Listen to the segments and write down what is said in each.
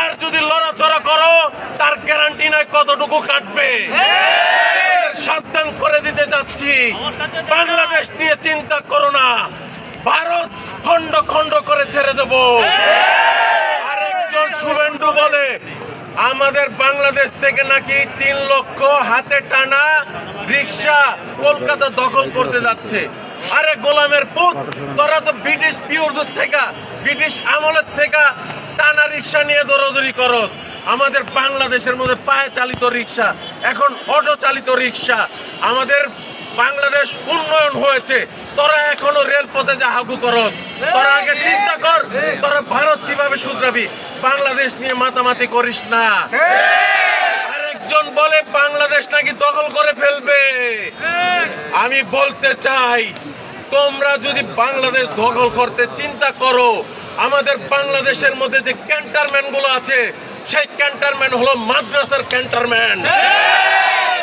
আর যদি লড়াচড়া করো তার গ্যারান্টি নাই কতটুকু কাটবে। সাবধান করে দিতে চাচ্ছি, বাংলাদেশ নিয়ে চিন্তা করো না, ভারত খন্ড খন্ড করে ছেড়ে দেব। আরেকজন শুভেন্দু বলে আমাদের বাংলাদেশ থেকে নাকি 3 লক্ষ হাতে টানা রিক্সা কলকাতা দখল করতে যাচ্ছে। আরে গোলামের পুত, তোরা তো ব্রিটিশ পিওরদের থেকে, ব্রিটিশ আমলের থেকে টানা রিক্সা নিয়ে দৌড়াদৌড়ি করস। আমাদের বাংলাদেশের মধ্যে পায়ে চালিত রিক্সা, এখন অটো চালিত রিক্সা। আমাদের বাংলাদেশ উন্নয়ন হয়েছে, তোরা এখনো রেলপথে যা হাগু করস। তোরা আগে চিন্তা কর, তোরা ভারত কিভাবে শুধরাবি, বাংলাদেশ নিয়ে মাতামাতি করিস না। আরেকজন বলে বাংলাদেশ নাকি দখল করে ফেলবে। আমি বলতে চাই, তোমরা যদি বাংলাদেশ দখল করতে চিন্তা করো, আমাদের বাংলাদেশের মধ্যে যে ক্যান্টনমেন্ট গুলো আছে, সেই ক্যান্টনমেন্ট হলো মাদ্রাসার ক্যান্টনমেন্ট।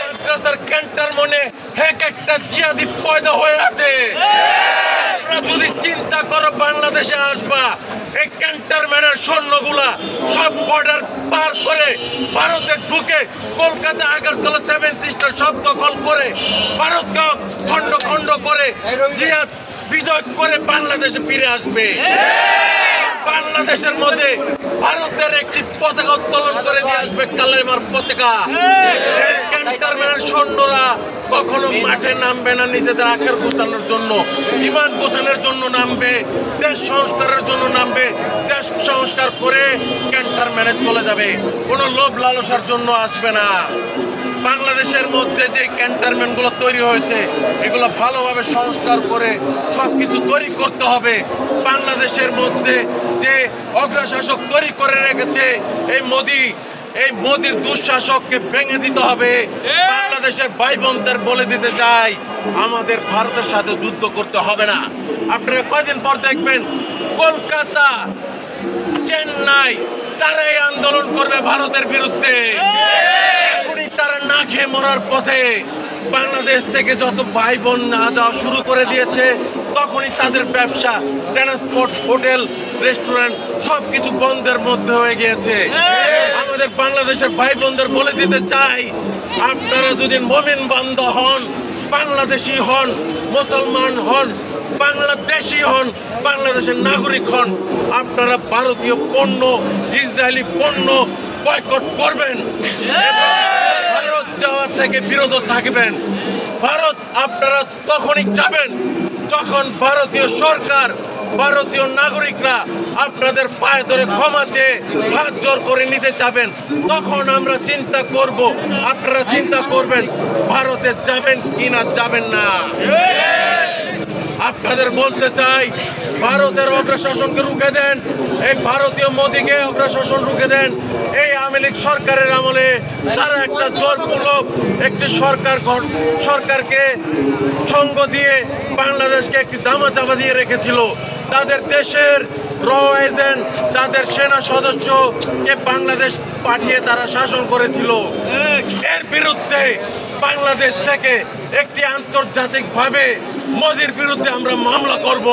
মাদ্রাসার ক্যান্টনমেন্টে এক একটা জিহাদি পয়দা হয়ে আছে। তোমরা যদি চিন্তা করো বাংলাদেশে আসবা, এই ক্যান্টনমেন্টের সৈন্যগুলা সব বর্ডার পার করে ভারতে ঢুকে কলকাতা, আগরতলা, 7 সিস্টার সব দখল করে ভারতকে খন্ড খন্ড করে জিহাদ বিজয় করে বাংলাদেশে ফিরে আসবে। বাংলাদেশের মধ্যে ভারতের একটি পতাকা উত্তোলন করে দিয়ে আসবে, কালেমার পতাকা। ক্যান্টনমেন্টের সৈন্যরা কখনো মাঠে নামবে না নিজেদের আখের গোছানোর জন্য, ইমান গোছানোর জন্য নামবে, দেশ সংস্কারের জন্য নামবে। দেশ সংস্কার করে ক্যান্টনমেন্টে চলে যাবে, কোনো লোভ লালসার জন্য আসবে না। বাংলাদেশের মধ্যে যে ক্যান্টনমেন্ট গুলো তৈরি হয়েছে, এগুলো ভালোভাবে সংস্কার করে সবকিছু তৈরি করতে হবে। বাংলাদেশের মধ্যে যে অগ্রশাসক তৈরি করে রেখেছে এই মোদির দুঃশাসককে ভেঙে দিতে হবে। বাংলাদেশের ভাই বোনদের বলে দিতে চাই, আমাদের ভারতের সাথে যুদ্ধ করতে হবে না। আপনারা কয়দিন পর দেখবেন কলকাতা, চেন্নাই তারাই আন্দোলন করবে ভারতের বিরুদ্ধে। তারা না খেয়ে মরার পথে। বাংলাদেশ থেকে যত ভাই বোন না যাওয়া শুরু করে দিয়েছে, তখনই তাদের ব্যবসা, ট্রান্সপোর্ট, হোটেল, রেস্টুরেন্ট সবকিছু বন্ধের মধ্যে হয়ে গিয়েছে। আমাদের বাংলাদেশের ভাই বোনদের বলে দিতে চাই, আপনারা যদি মুমিন বান্দা হন, বাংলাদেশি হন, মুসলমান হন, বাংলাদেশি হন, বাংলাদেশের নাগরিক হন, আপনারা ভারতীয় পণ্য, ইসরায়েলি পণ্য বয়কট করবেন এবং ভারত যাওয়া থেকে বিরত থাকবেন। ভারত আপনারা তখনই যাবেন যখন ভারতীয় সরকার, ভারতীয় নাগরিকরা আপনাদের পায়ে ধরে ক্ষমা চেয়ে হাত জোর করে নিতে চাবেন। তখন আমরা চিন্তা করব, আপনারা চিন্তা করবেন ভারতে যাবেন কিনা যাবেন না। আপনাদের বলতে চাই, ভারতের অগ্রশাসনকে রুখে দেন, এই ভারতীয় মোদিকে অগ্রশাসন রুখে দেন। এই আওয়ামী লীগ সরকারের আমলে তারা একটা জোরপূর্বক একটি সরকারকে সঙ্গ দিয়ে বাংলাদেশকে একটি দামাচাপা দিয়ে রেখেছিল। তাদের দেশের র এজেন্ট, তাদের সেনা সদস্যকে বাংলাদেশ পাঠিয়ে তারা শাসন করেছিল। এর বিরুদ্ধে বাংলাদেশ থেকে একটি আন্তর্জাতিকভাবে মোদির বিরুদ্ধে আমরা মামলা করব।